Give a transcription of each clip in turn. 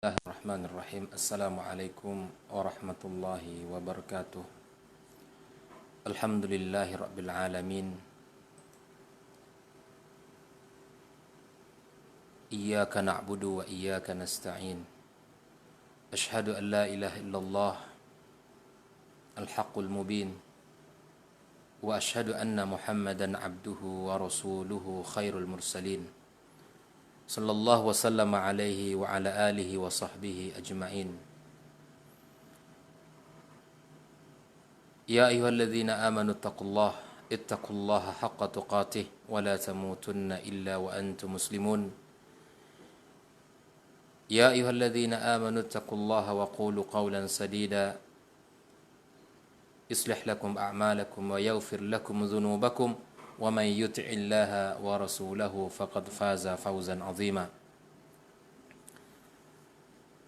Bismillahirrahmanirrahim. Assalamualaikum warahmatullahi wabarakatuh. Alhamdulillahi rabbil alamin. Iyyaka na'budu wa iyyaka nasta'in. Ashhadu an la ilaha illallah al-haqqul mubin. Wa ashhadu anna Muhammadan abduhu wa rasuluhu khairul mursalin. Sallallahu wasallam alaihi wa ala alihi wa sahbihi ajma'in. Ya ayyuhalladzina amanu ittaqullaha haqqa tuqatih wa la tamutunna illa wa antum muslimun. Ya ayyuhalladzina amanu ittaqullaha wa qulu qawlan sadida yuslih lakum a'malakum wa yaghfir lakum dhunubakum وَمَنْ يُطِعِ اللَّهَ وَرَسُولَهُ فَقَدْ فَازَ فَوْزًا عَظِيمًا.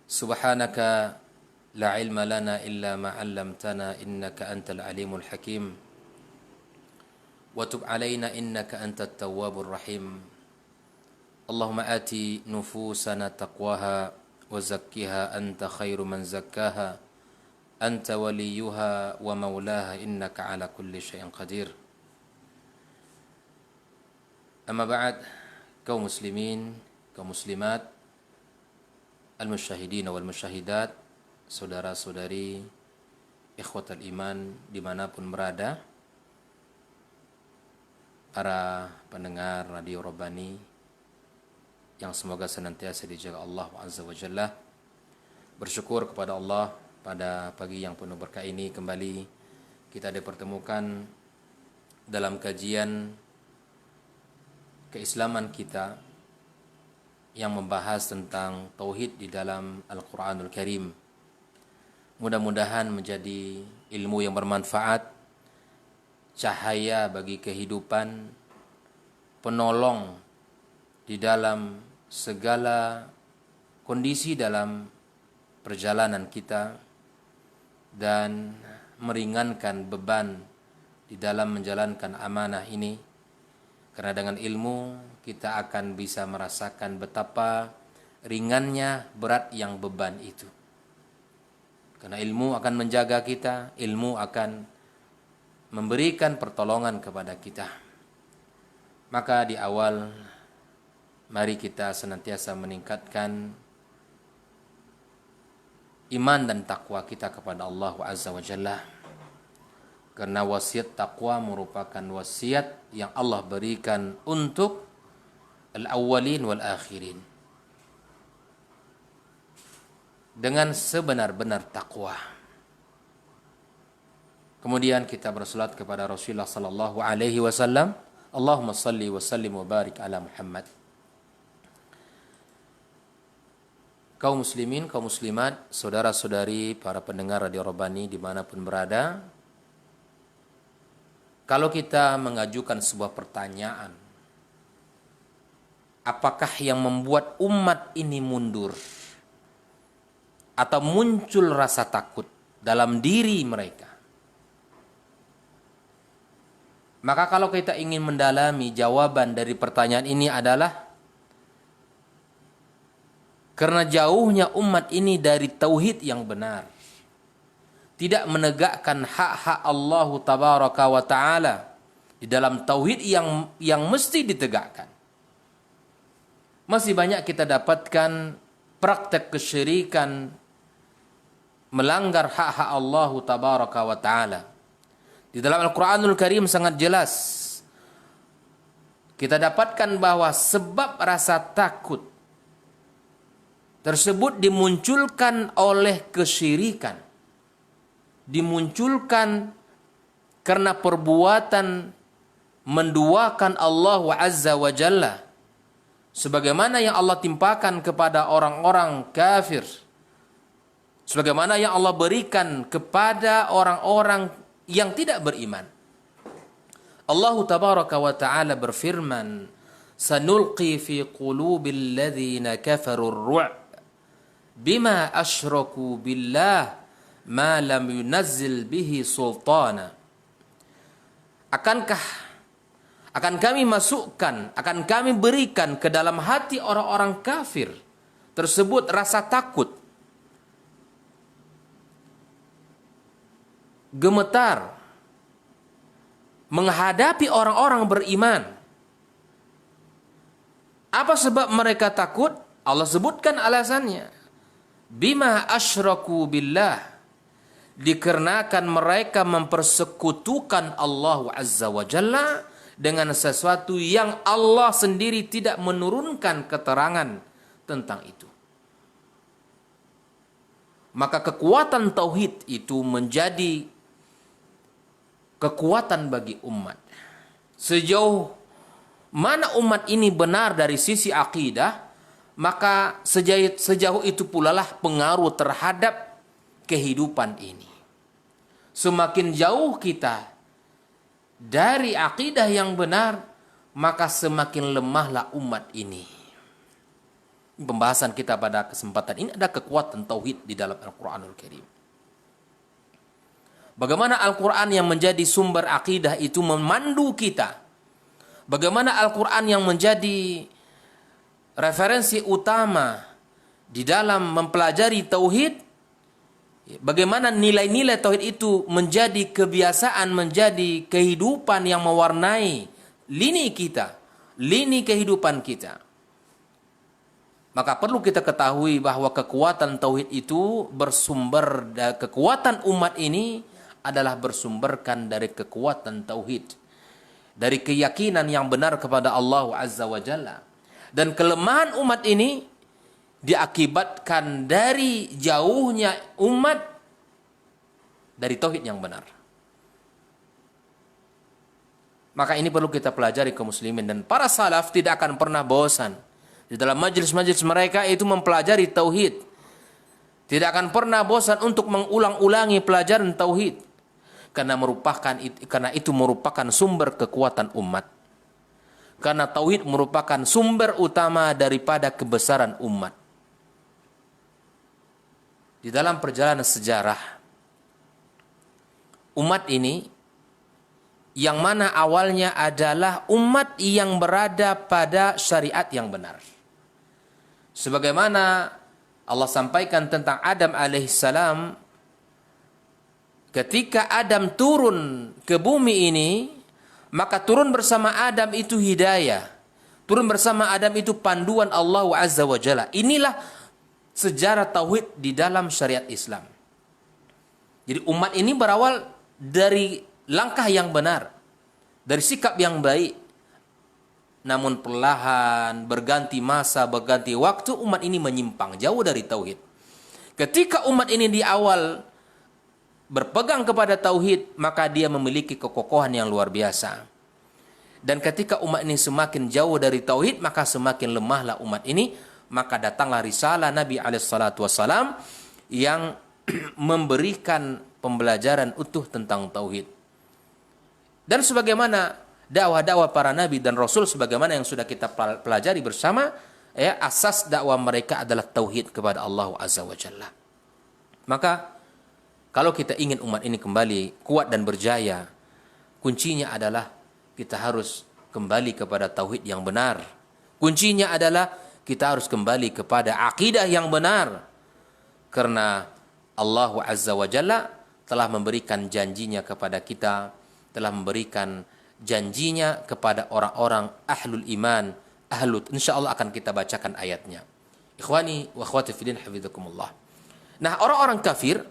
سُبْحَانَكَ لَا عِلْمَ لَنَا إِلَّا مَا عَلَّمْتَنَا إِنَّكَ أَنْتَ الْعَلِيمُ الْحَكِيمُ وَتُبْ عَلَيْنَا إِنَّكَ أَنْتَ التَّوَّابُ الرَّحِيمُ. اللهم آتِ نفوسنا تقواها وزكها أنت خير من زكاها أنت وليها ومولاها إنك على كل شيء قدير. Amma ba'd, kaum muslimin, kaum muslimat, al-musyahidin wal musyahidat, saudara-saudari, ikhwatal iman dimanapun berada, para pendengar Radio Rabbani yang semoga senantiasa dijaga Allah Azza wa Jalla. Bersyukur kepada Allah pada pagi yang penuh berkah ini kembali kita dipertemukan dalam kajian keislaman kita yang membahas tentang tauhid di dalam Al-Quranul Karim. Mudah-mudahan menjadi ilmu yang bermanfaat, cahaya bagi kehidupan, penolong di dalam segala kondisi dalam perjalanan kita, dan meringankan beban di dalam menjalankan amanah ini. Karena dengan ilmu kita akan bisa merasakan betapa ringannya berat yang beban itu. Karena ilmu akan menjaga kita, ilmu akan memberikan pertolongan kepada kita. Maka di awal mari kita senantiasa meningkatkan iman dan takwa kita kepada Allah Azza wa Jalla. Karena wasiat takwa merupakan wasiat yang Allah berikan untuk al-awwalin wal akhirin. Dengan sebenar-benar takwa. Kemudian kita bersalat kepada Rasulullah sallallahu alaihi wasallam. Allahumma salli wa sallim wa barik ala Muhammad. Kaum muslimin, kaum muslimat, saudara-saudari, para pendengar Radio Rabbani dimanapun berada, kalau kita mengajukan sebuah pertanyaan, apakah yang membuat umat ini mundur atau muncul rasa takut dalam diri mereka? Maka kalau kita ingin mendalami jawaban dari pertanyaan ini adalah karena jauhnya umat ini dari tauhid yang benar. Tidak menegakkan hak-hak Allah Tabaraka wa Ta'ala di dalam tauhid yang mesti ditegakkan. Masih banyak kita dapatkan praktek kesyirikan, melanggar hak-hak Allah Tabaraka wa Ta'ala. Di dalam Al-Quranul Karim sangat jelas kita dapatkan bahwa sebab rasa takut tersebut dimunculkan oleh kesyirikan. Dimunculkan karena perbuatan menduakan Allah Azza wa Jalla sebagaimana yang Allah timpakan kepada orang-orang kafir, sebagaimana yang Allah berikan kepada orang-orang yang tidak beriman. Allah Tabaraka wa Ta'ala berfirman, sanulqi fi qulubil ladzina kafaru ar-ru'b bima asyraku billah ma lam yunazzil bihi sultana. Akan kami masukkan, akan kami berikan ke dalam hati orang-orang kafir tersebut rasa takut, gemetar menghadapi orang-orang beriman. Apa sebab mereka takut? Allah sebutkan alasannya. Bima asyraku billah. Dikarenakan mereka mempersekutukan Allah Azza wa Jalla dengan sesuatu yang Allah sendiri tidak menurunkan keterangan tentang itu. Maka kekuatan tauhid itu menjadi kekuatan bagi umat. Sejauh mana umat ini benar dari sisi akidah, maka sejauh itu pula lah pengaruh terhadap kehidupan ini. Semakin jauh kita dari akidah yang benar, maka semakin lemahlah umat ini. Pembahasan kita pada kesempatan ini ada kekuatan tauhid di dalam Al-Quranul Karim. Bagaimana Al-Quran yang menjadi sumber akidah itu memandu kita. Bagaimana Al-Quran yang menjadi referensi utama di dalam mempelajari tauhid. Bagaimana nilai-nilai tauhid itu menjadi kebiasaan, menjadi kehidupan yang mewarnai lini kita, lini kehidupan kita. Maka perlu kita ketahui bahwa kekuatan tauhid itu bersumber, kekuatan umat ini adalah bersumberkan dari kekuatan tauhid, dari keyakinan yang benar kepada Allah Azza wa Jalla. Dan kelemahan umat ini diakibatkan dari jauhnya umat dari tauhid yang benar. Maka ini perlu kita pelajari kaum muslimin, dan para salaf tidak akan pernah bosan di dalam majelis-majelis mereka itu mempelajari tauhid. Tidak akan pernah bosan untuk mengulang-ulangi pelajaran tauhid, karena itu merupakan sumber kekuatan umat. Karena tauhid merupakan sumber utama daripada kebesaran umat. Di dalam perjalanan sejarah umat ini, yang mana awalnya adalah umat yang berada pada syariat yang benar. Sebagaimana Allah sampaikan tentang Adam alaihissalam, ketika Adam turun ke bumi ini, maka turun bersama Adam itu hidayah. Turun bersama Adam itu panduan Allah Azza wa Jalla. Inilah sejarah tauhid di dalam syariat Islam. Jadi umat ini berawal dari langkah yang benar, dari sikap yang baik. Namun perlahan berganti masa, berganti waktu, umat ini menyimpang jauh dari tauhid. Ketika umat ini di awal berpegang kepada tauhid, maka dia memiliki kekokohan yang luar biasa. Dan ketika umat ini semakin jauh dari tauhid, maka semakin lemahlah umat ini. Maka datanglah risalah Nabi SAW yang memberikan pembelajaran utuh tentang tauhid. Dan sebagaimana dakwah-dakwah para nabi dan rasul, sebagaimana yang sudah kita pelajari bersama, ya, asas dakwah mereka adalah tauhid kepada Allah Azza wa Jalla. Maka kalau kita ingin umat ini kembali kuat dan berjaya, kuncinya adalah kita harus kembali kepada tauhid yang benar. Kuncinya adalah kita harus kembali kepada akidah yang benar. Karena Allah Azza wa Jalla telah memberikan janjinya kepada kita, telah memberikan janjinya kepada orang-orang ahlul iman, insyaallah akan kita bacakan ayatnya. Ikhwani wa akhwati fillah hafizakumullah. Nah, orang-orang kafir,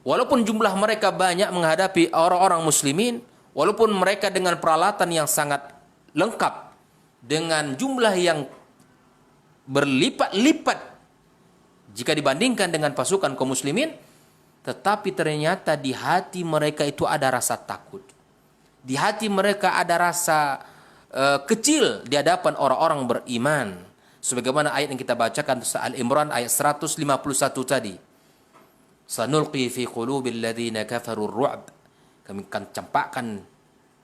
walaupun jumlah mereka banyak menghadapi orang-orang muslimin, walaupun mereka dengan peralatan yang sangat lengkap, dengan jumlah yang berlipat-lipat jika dibandingkan dengan pasukan kaum muslimin, tetapi ternyata di hati mereka itu ada rasa takut. Di hati mereka ada rasa kecil di hadapan orang-orang beriman. Sebagaimana ayat yang kita bacakan Al-Imran ayat 151 tadi. Sanulqi fi qulubil ladzina kafaru ar-ru'b. Kami akan campakkan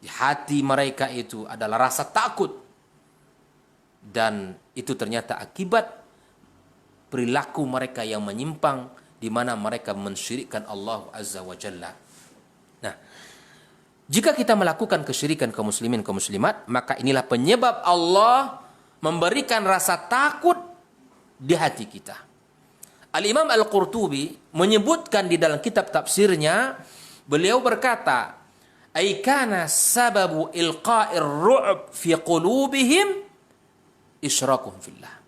di hati mereka itu adalah rasa takut. Dan itu ternyata akibat perilaku mereka yang menyimpang, di mana mereka mensyirikkan Allah Azza wa Jalla. Nah, jika kita melakukan kesyirikan kaum muslimin, kaum muslimat, maka inilah penyebab Allah memberikan rasa takut di hati kita. Al-Imam Al-Qurtubi menyebutkan di dalam kitab tafsirnya, beliau berkata, "Aikana sababu ilqa'ir ru'b fi qulubihim isyrakuhum fillah."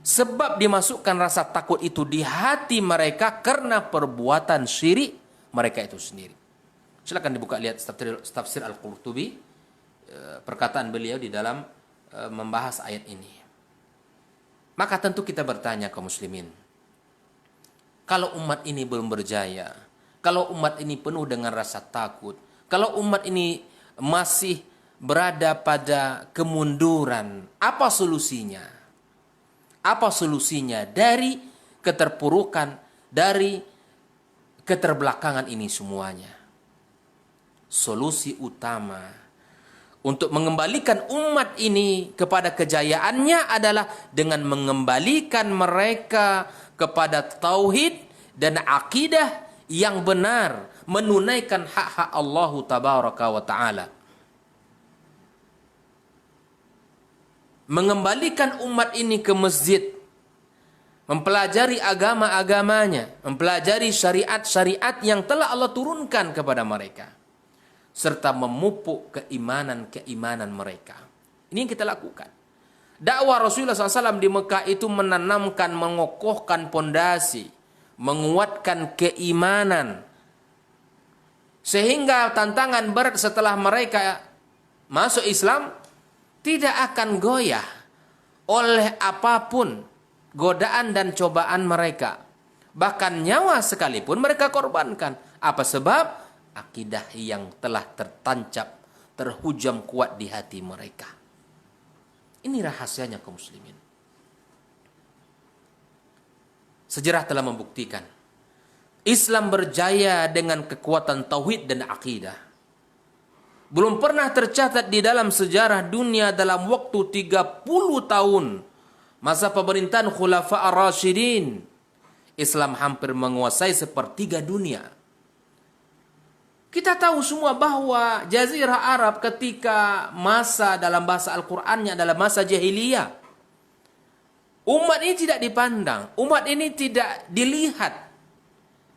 Sebab dimasukkan rasa takut itu di hati mereka karena perbuatan syirik mereka itu sendiri. Silakan dibuka lihat tafsir Al-Qurtubi, perkataan beliau di dalam membahas ayat ini. Maka tentu kita bertanya kaum muslimin, kalau umat ini belum berjaya, kalau umat ini penuh dengan rasa takut, kalau umat ini masih berada pada kemunduran, apa solusinya? Apa solusinya dari keterpurukan, dari keterbelakangan ini semuanya? Solusi utama untuk mengembalikan umat ini kepada kejayaannya adalah dengan mengembalikan mereka kepada tauhid dan akidah yang benar, menunaikan hak-hak Allah tabaraka wa ta'ala. Mengembalikan umat ini ke masjid, mempelajari agama-agamanya, mempelajari syariat-syariat yang telah Allah turunkan kepada mereka, serta memupuk keimanan-keimanan mereka. Ini yang kita lakukan. Dakwah Rasulullah SAW di Mekah itu menanamkan, mengokohkan pondasi, menguatkan keimanan. Sehingga tantangan berat setelah mereka masuk Islam tidak akan goyah oleh apapun godaan dan cobaan mereka. Bahkan nyawa sekalipun mereka korbankan. Apa sebab? Akidah yang telah tertancap, terhujam kuat di hati mereka. Ini rahasianya kaum muslimin. Sejarah telah membuktikan Islam berjaya dengan kekuatan tauhid dan akidah. Belum pernah tercatat di dalam sejarah dunia dalam waktu 30 tahun masa pemerintahan Khulafa ar-Rasyidin, Islam hampir menguasai sepertiga dunia. Kita tahu semua bahwa Jazirah Arab ketika masa dalam bahasa Al-Qur'annya adalah masa jahiliyah. Umat ini tidak dipandang, umat ini tidak dilihat.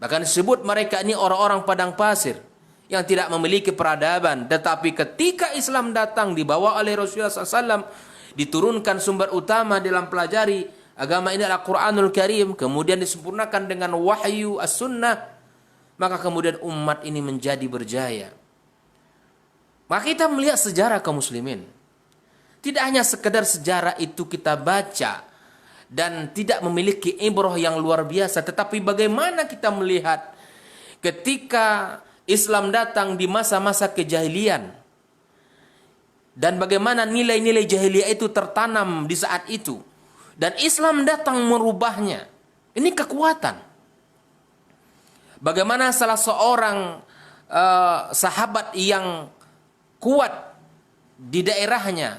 Bahkan disebut mereka ini orang-orang padang pasir yang tidak memiliki peradaban. Tetapi ketika Islam datang dibawa oleh Rasulullah SAW, diturunkan sumber utama dalam pelajari agama ini Al-Quranul Karim, kemudian disempurnakan dengan wahyu as-sunnah, maka kemudian umat ini menjadi berjaya. Maka kita melihat sejarah kaum muslimin. Tidak hanya sekedar sejarah itu kita baca dan tidak memiliki ibrah yang luar biasa, tetapi bagaimana kita melihat ketika Islam datang di masa-masa kejahilian dan bagaimana nilai-nilai jahiliyah itu tertanam di saat itu dan Islam datang merubahnya. Ini kekuatan. Bagaimana salah seorang sahabat yang kuat di daerahnya,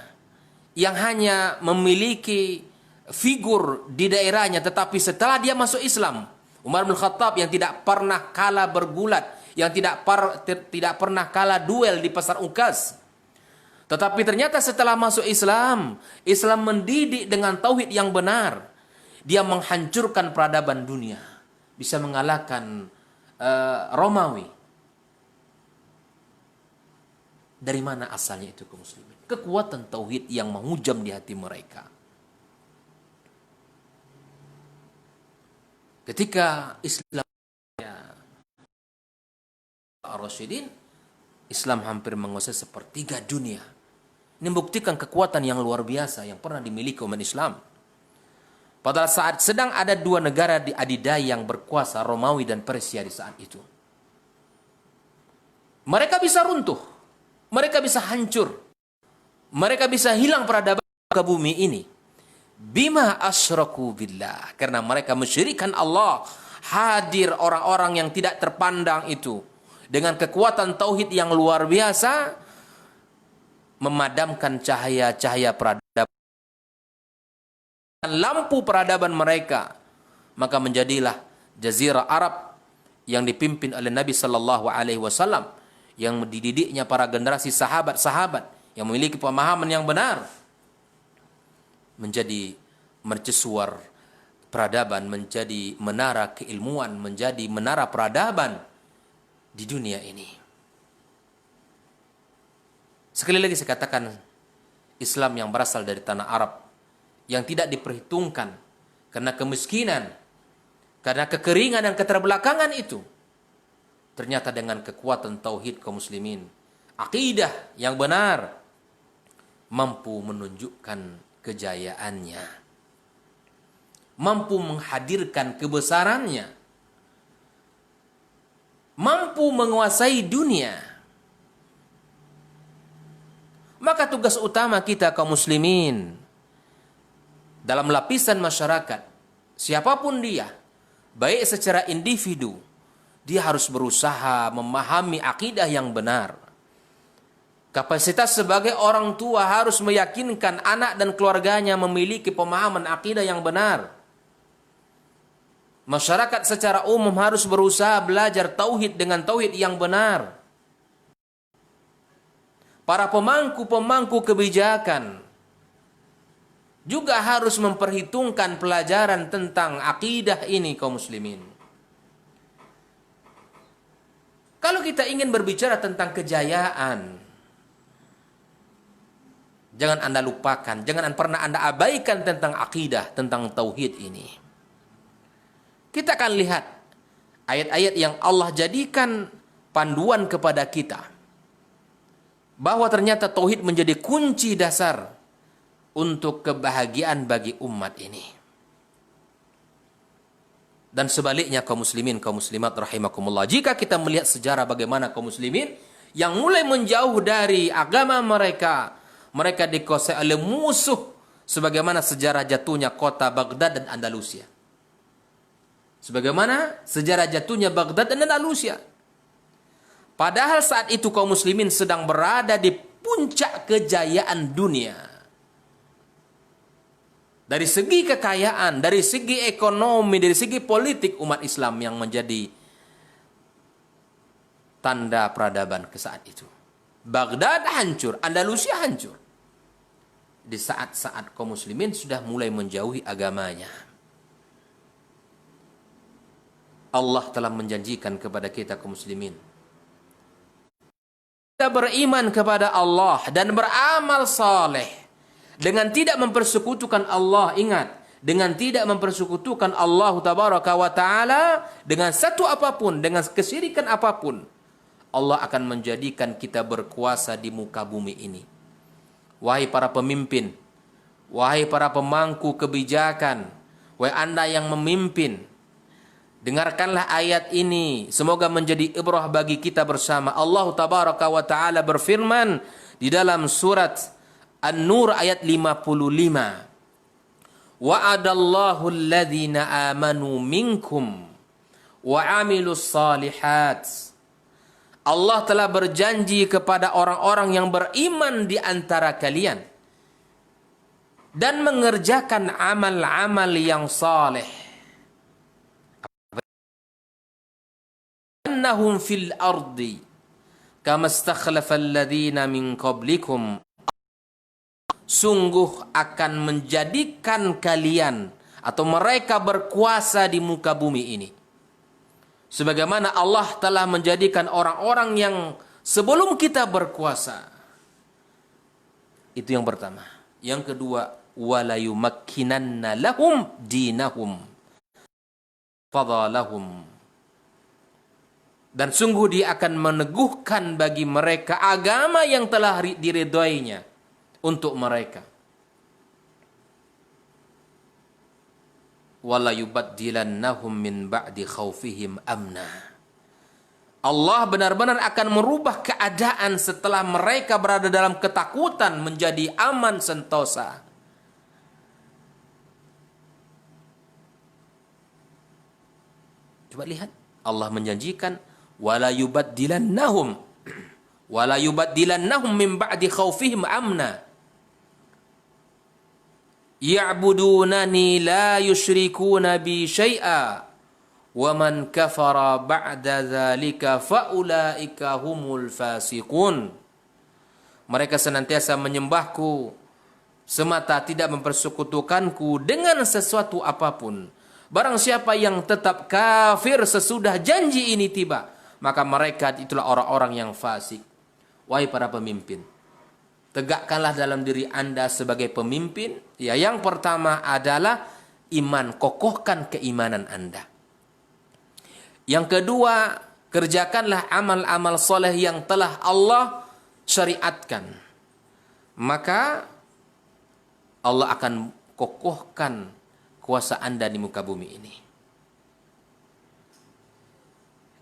yang hanya memiliki figur di daerahnya, tetapi setelah dia masuk Islam, Umar bin Khattab yang tidak pernah kalah bergulat, yang tidak pernah kalah duel di pasar Uqas, tetapi ternyata setelah masuk Islam, Islam mendidik dengan tauhid yang benar, dia menghancurkan peradaban dunia, bisa mengalahkan Romawi. Dari mana asalnya itu kaum muslimin? Kekuatan tauhid yang menghujam di hati mereka. Ketika Islam Ar-Rasyidin, Islam hampir menguasai sepertiga dunia. Ini membuktikan kekuatan yang luar biasa yang pernah dimiliki umat Islam. Pada saat sedang ada dua negara di adidaya yang berkuasa, Romawi dan Persia di saat itu. Mereka bisa runtuh, mereka bisa hancur, mereka bisa hilang peradaban ke bumi ini. Bima asyraku billah, karena mereka mensyirikkan Allah. Hadir orang-orang yang tidak terpandang itu dengan kekuatan tauhid yang luar biasa, memadamkan cahaya-cahaya peradaban, lampu peradaban mereka. Maka menjadilah Jazirah Arab yang dipimpin oleh Nabi Sallallahu Alaihi Wasallam, yang dididiknya para generasi sahabat-sahabat yang memiliki pemahaman yang benar, menjadi mercusuar peradaban, menjadi menara keilmuan, menjadi menara peradaban di dunia ini. Sekali lagi saya katakan, Islam yang berasal dari tanah Arab, yang tidak diperhitungkan karena kemiskinan, karena kekeringan dan keterbelakangan itu, ternyata dengan kekuatan tauhid kaum muslimin, akidah yang benar, mampu menunjukkan kejayaannya, mampu menghadirkan kebesarannya, mampu menguasai dunia. Maka tugas utama kita kaum muslimin dalam lapisan masyarakat, siapapun dia, baik secara individu, dia harus berusaha memahami akidah yang benar. Kapasitas sebagai orang tua harus meyakinkan anak dan keluarganya memiliki pemahaman akidah yang benar. Masyarakat secara umum harus berusaha belajar tauhid dengan tauhid yang benar. Para pemangku-pemangku kebijakan juga harus memperhitungkan pelajaran tentang akidah ini kaum muslimin. Kalau kita ingin berbicara tentang kejayaan, jangan Anda lupakan, jangan pernah Anda abaikan tentang akidah, tentang tauhid ini. Kita akan lihat ayat-ayat yang Allah jadikan panduan kepada kita, bahwa ternyata tauhid menjadi kunci dasar untuk kebahagiaan bagi umat ini. Dan sebaliknya kaum muslimin, kaum muslimat rahimakumullah, jika kita melihat sejarah bagaimana kaum muslimin yang mulai menjauh dari agama mereka, mereka dikuasai oleh musuh, sebagaimana sejarah jatuhnya kota Baghdad dan Andalusia. Sebagaimana sejarah jatuhnya Baghdad dan Andalusia. Padahal saat itu kaum muslimin sedang berada di puncak kejayaan dunia. Dari segi kekayaan, dari segi ekonomi, dari segi politik, umat Islam yang menjadi tanda peradaban ke saat itu. Baghdad hancur, Andalusia hancur. Di saat-saat kaum muslimin sudah mulai menjauhi agamanya. Allah telah menjanjikan kepada kita kaum muslimin, kita beriman kepada Allah dan beramal saleh dengan tidak mempersekutukan Allah. Ingat, dengan tidak mempersekutukan Allah tabaraka wa taala dengan satu apapun, dengan kesyirikan apapun, Allah akan menjadikan kita berkuasa di muka bumi ini. Wahai para pemimpin, wahai para pemangku kebijakan, wahai Anda yang memimpin, dengarkanlah ayat ini, semoga menjadi ibrah bagi kita bersama. Allah tabaraka wa taala berfirman di dalam surat An-Nur ayat 55. Wa'adallahu alladhina amanu minkum wa amilus salihat. Allah telah berjanji kepada orang-orang yang beriman di antara kalian dan mengerjakan amal-amal yang saleh. Annahum fil ardi kama istakhlafal ladzina min qablikum. Sungguh akan menjadikan kalian atau mereka berkuasa di muka bumi ini, sebagaimana Allah telah menjadikan orang-orang yang sebelum kita berkuasa. Itu yang pertama. Yang kedua, wala yumakkinanna lahum dinahum fadalahum. Dan sungguh dia akan meneguhkan bagi mereka agama yang telah diridhoinya untuk mereka. Wala yubaddilannahum min ba'di khaufihim amna. Allah benar-benar akan merubah keadaan setelah mereka berada dalam ketakutan menjadi aman sentosa. Coba lihat, Allah menjanjikan wala yubaddilannahum min ba'di khaufihim amna. Ya'budunani la yusyrikuna bi syai'a wa man kafara ba'da dzalika faulaika humul fasiqun. Mereka senantiasa menyembahku semata, tidak mempersekutukanku dengan sesuatu apapun, Barang siapa yang tetap kafir sesudah janji ini tiba, maka mereka itulah orang-orang yang fasik. Wahai para pemimpin, tegakkanlah dalam diri Anda sebagai pemimpin. Ya, yang pertama adalah iman, kokohkan keimanan Anda. Yang kedua, kerjakanlah amal-amal soleh yang telah Allah syariatkan. Maka Allah akan kokohkan kuasa Anda di muka bumi ini.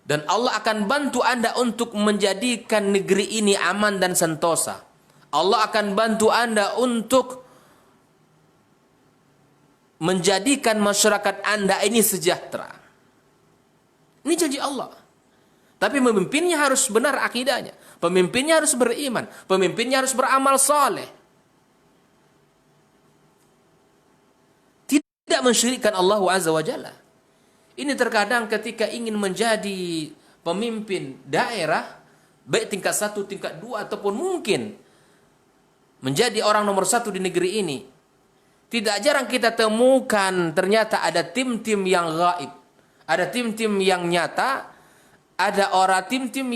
Dan Allah akan bantu Anda untuk menjadikan negeri ini aman dan sentosa. Allah akan bantu Anda untuk menjadikan masyarakat Anda ini sejahtera. Ini janji Allah. Tapi pemimpinnya harus benar akidahnya. Pemimpinnya harus beriman. Pemimpinnya harus beramal saleh. Tidak mensyirikkan Allah Azza wa Jalla. Ini terkadang ketika ingin menjadi pemimpin daerah, baik tingkat 1, tingkat 2, ataupun mungkin menjadi orang nomor 1 di negeri ini, tidak jarang kita temukan ternyata ada tim-tim yang gaib, ada tim-tim yang nyata, ada orang tim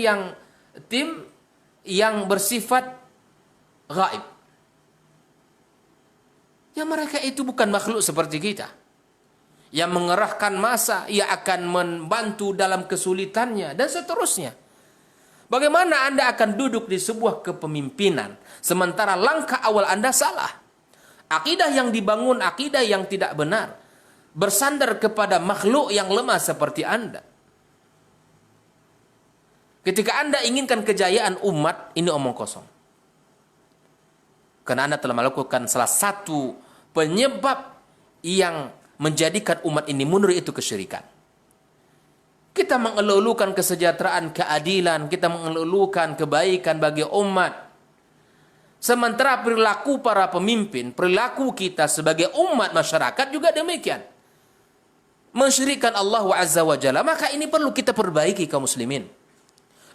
yang bersifat gaib. Ya, mereka itu bukan makhluk seperti kita. Yang mengerahkan massa, ia akan membantu dalam kesulitannya, dan seterusnya. Bagaimana Anda akan duduk di sebuah kepemimpinan, sementara langkah awal Anda salah? Akidah yang dibangun, akidah yang tidak benar, bersandar kepada makhluk yang lemah seperti Anda. Ketika Anda inginkan kejayaan umat, ini omong kosong. Karena Anda telah melakukan salah satu penyebab yang menjadikan umat ini mundur, itu kesyirikan. Kita mengeluhkan kesejahteraan, keadilan, kita mengeluhkan kebaikan bagi umat. Sementara perilaku para pemimpin, perilaku kita sebagai umat masyarakat juga demikian. Mensyirikkan Allah Azza wa Jalla. Maka ini perlu kita perbaiki kaum muslimin.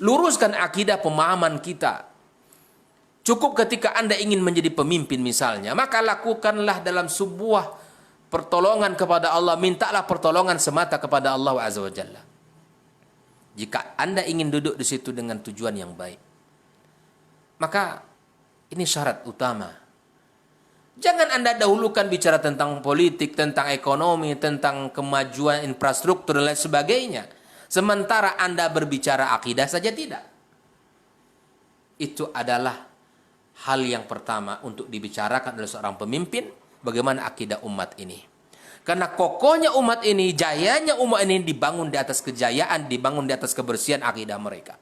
Luruskan akidah pemahaman kita. Cukup ketika Anda ingin menjadi pemimpin misalnya, maka lakukanlah dalam sebuah pertolongan kepada Allah, mintalah pertolongan semata kepada Allah Azza wa Jalla. Jika Anda ingin duduk di situ dengan tujuan yang baik, maka ini syarat utama. Jangan Anda dahulukan bicara tentang politik, tentang ekonomi, tentang kemajuan infrastruktur dan lain sebagainya, sementara Anda berbicara akidah saja tidak. Itu adalah hal yang pertama untuk dibicarakan oleh seorang pemimpin, bagaimana akidah umat ini. Karena kokohnya umat ini, jayanya umat ini dibangun di atas kejayaan, dibangun di atas kebersihan akidah mereka.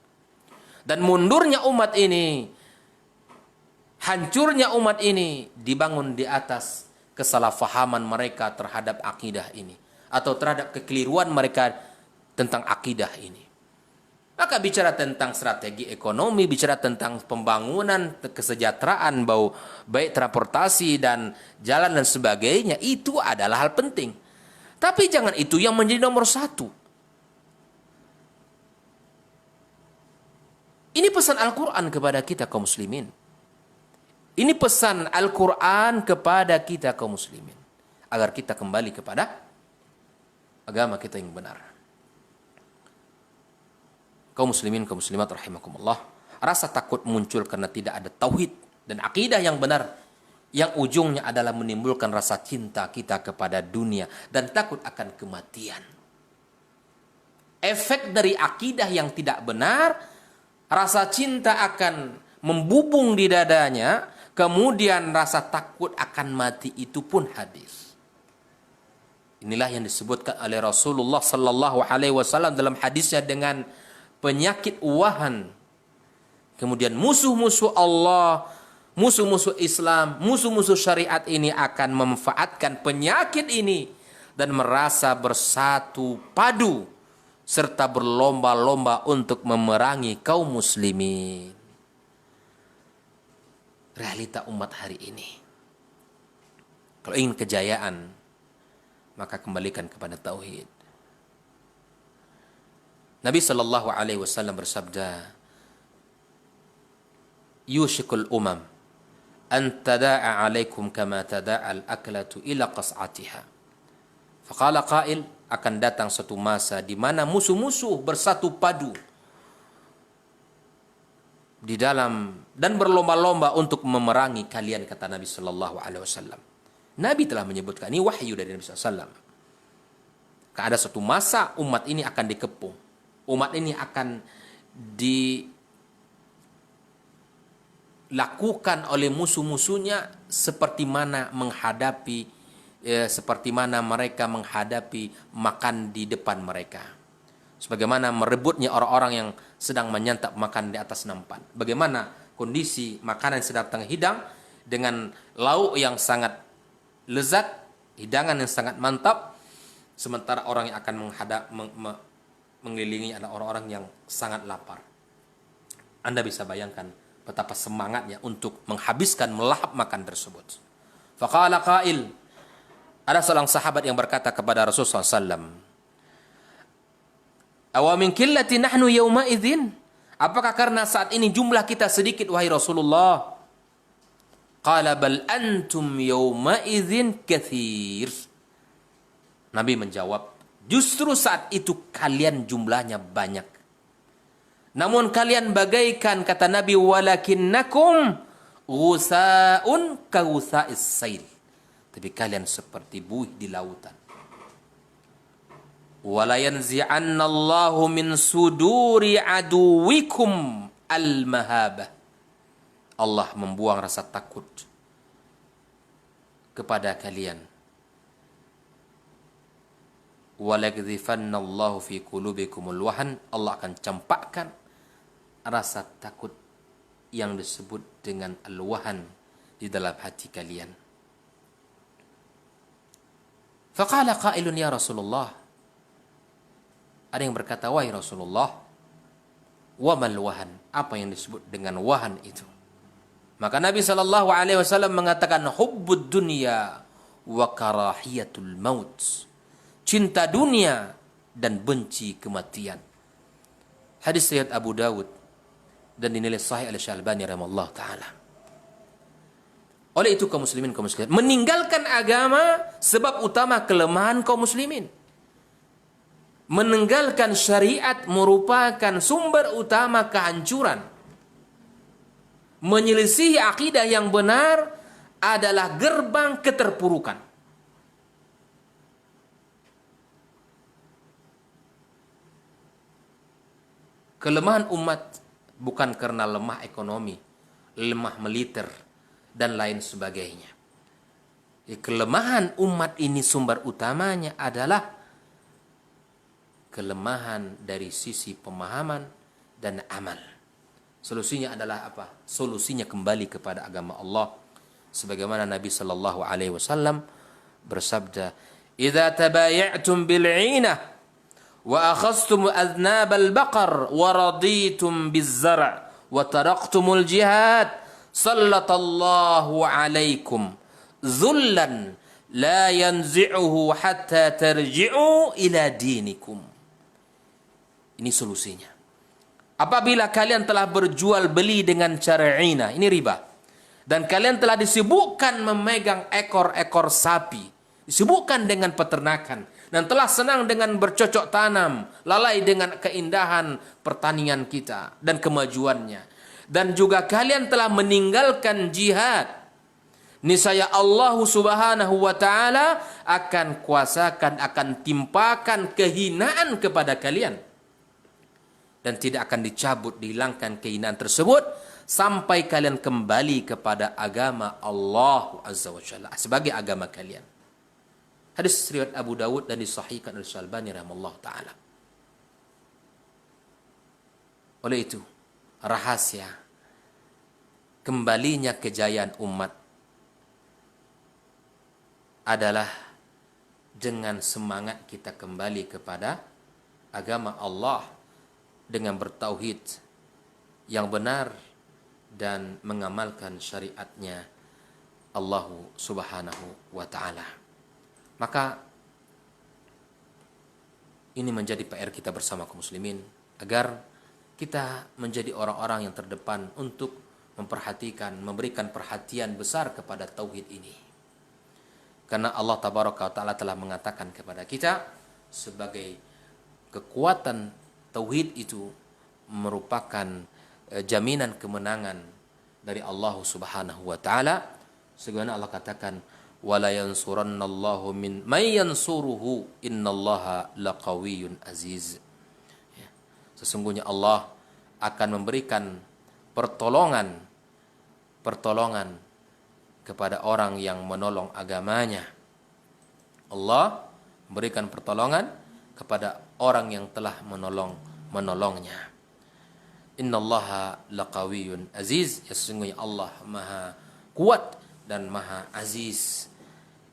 Dan mundurnya umat ini, hancurnya umat ini, dibangun di atas kesalahpahaman mereka terhadap akidah ini. Atau terhadap kekeliruan mereka tentang akidah ini. Maka bicara tentang strategi ekonomi, bicara tentang pembangunan, kesejahteraan, baik transportasi dan jalan dan sebagainya, itu adalah hal penting. Tapi jangan itu yang menjadi nomor 1. Ini pesan Al-Quran kepada kita kaum muslimin. Ini pesan Al-Quran kepada kita kaum muslimin. Agar kita kembali kepada agama kita yang benar. Kaum muslimin, kaum muslimat rahimakumullah, rasa takut muncul karena tidak ada tauhid dan akidah yang benar, yang ujungnya adalah menimbulkan rasa cinta kita kepada dunia dan takut akan kematian. Efek dari akidah yang tidak benar, rasa cinta akan membubung di dadanya, kemudian rasa takut akan mati itu pun hadir. Inilah yang disebutkan oleh Rasulullah sallallahu alaihi wasallam dalam hadisnya dengan penyakit uwahan. Kemudian musuh-musuh Allah, musuh-musuh Islam, musuh-musuh syariat ini akan memanfaatkan penyakit ini dan merasa bersatu padu serta berlomba-lomba untuk memerangi kaum muslimin. Realita umat hari ini. Kalau ingin kejayaan, maka kembalikan kepada tauhid. Nabi sallallahu alaihi wasallam bersabda, "Yushikul umam an tada'a alaikum kama tada'a al-aklatu ila qas'atiha. Faqala qail, akan datang suatu masa di mana musuh-musuh bersatu padu di dalam dan berlomba-lomba untuk memerangi kalian, kata Nabi sallallahu alaihi wasallam. Nabi telah menyebutkan, ini wahyu dari Nabi sallallahu alaihi wasallam. Ada suatu masa umat ini akan dikepung. Umat ini akan dilakukan oleh musuh-musuhnya seperti mana mereka menghadapi makan di depan mereka. Sebagaimana merebutnya orang-orang yang sedang menyantap makan di atas nampan. Bagaimana kondisi makanan yang sedang terhidang dengan lauk yang sangat lezat, hidangan yang sangat mantap, sementara orang yang akan mengelilingi adalah orang-orang yang sangat lapar. Anda bisa bayangkan betapa semangatnya untuk menghabiskan, melahap makan tersebut. Faqala qail, ada seorang sahabat yang berkata kepada Rasulullah SAW, awa min qillati nahnu yawma idzin, apakah karena saat ini jumlah kita sedikit wahai Rasulullah? Qala bal antum yawma idzin katsir. Nabi menjawab, justru saat itu kalian jumlahnya banyak. Namun kalian bagaikan, kata Nabi, walakinnakum ghusaun ka ghusa'is sail. Tapi kalian seperti buih di lautan. Wala yanzi'anna Allahu min suduri aduwikum al-mahabah. Allah membuang rasa takut kepada kalian. Wala yaghzifanna Allahu fi qulubikumul wahan. Allah akan campakkan rasa takut yang disebut dengan al-wahan di dalam hati kalian. Faqala qailun ya Rasulullah, ada yang berkata, wahai Rasulullah, wa mal wahan, apa yang disebut dengan wahan itu? Maka Nabi sallallahu alaihi wasallam mengatakan, hubbud dunya wa karahiyatul maut. Cinta dunia dan benci kematian. Hadis riwayat Abu Dawud dan dinilai sahih oleh Syalbani rahimahullah taala. Oleh itu kaum muslimin, meninggalkan agama sebab utama kelemahan kaum muslimin. Meninggalkan syariat merupakan sumber utama kehancuran. Menyelisihi akidah yang benar adalah gerbang keterpurukan. Kelemahan umat bukan karena lemah ekonomi, lemah militer, dan lain sebagainya. Kelemahan umat ini sumber utamanya adalah kelemahan dari sisi pemahaman dan amal. Solusinya adalah apa? Solusinya kembali kepada agama Allah. Sebagaimana Nabi sallallahu alaihi wasallam bersabda, "Idza tabaya'tum bil'inah wa akhadhtum adnab al-baqar wa raditum biz-zar' wa taraktumul jihad, sallatallahu 'alaikum dhullan la yanzi'uhu hatta tarji'u ila dinikum." Ini solusinya. Apabila kalian telah berjual beli dengan cara ina, ini riba, dan kalian telah disibukkan memegang ekor-ekor sapi, disibukkan dengan peternakan, dan telah senang dengan bercocok tanam, lalai dengan keindahan pertanian kita dan kemajuannya, dan juga kalian telah meninggalkan jihad, niscaya Allah Subhanahu wa taala akan kuasakan, akan timpakan kehinaan kepada kalian. Dan tidak akan dicabut, dihilangkan kehinaan tersebut sampai kalian kembali kepada agama Allah Azza wa Jalla sebagai agama kalian. Hadis riwayat Abu Dawud dan disahihkan oleh Syalbani rahimahullah taala. Oleh itu, rahasia kembalinya kejayaan umat adalah dengan semangat kita kembali kepada agama Allah dengan bertauhid yang benar dan mengamalkan syariatnya Allah Subhanahu wa taala. Maka ini menjadi PR kita bersama kaum muslimin agar kita menjadi orang-orang yang terdepan untuk memperhatikan, memberikan perhatian besar kepada tauhid ini. Karena Allah Tabaraka wa Ta'ala telah mengatakan kepada kita sebagai kekuatan tauhid itu merupakan jaminan kemenangan dari Allah Subhanahu wa Ta'ala. Sebagaimana Allah katakan, wala yansurannallahu min may yansuruhu innallaha laqawiyyun aziz. Ya. Sesungguhnya Allah akan memberikan pertolongan kepada orang yang menolong agamanya. Allah memberikan pertolongan kepada orang yang telah menolongnya. Innallaha laqawiyyun aziz. Ya, sesungguhnya Allah maha kuat dan maha aziz.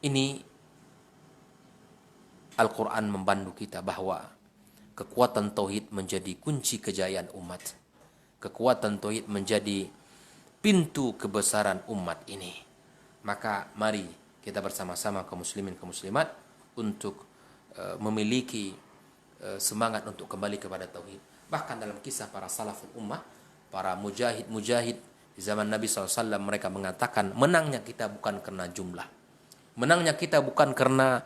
Ini Al-Quran membantu kita bahwa kekuatan tauhid menjadi kunci kejayaan umat. Kekuatan tauhid menjadi pintu kebesaran umat ini. Maka mari kita bersama-sama kaum muslimin kaum muslimat untuk memiliki semangat untuk kembali kepada tauhid. Bahkan dalam kisah para salaful ummah, para mujahid di zaman Nabi SAW, mereka mengatakan menangnya kita bukan karena jumlah. Menangnya kita bukan karena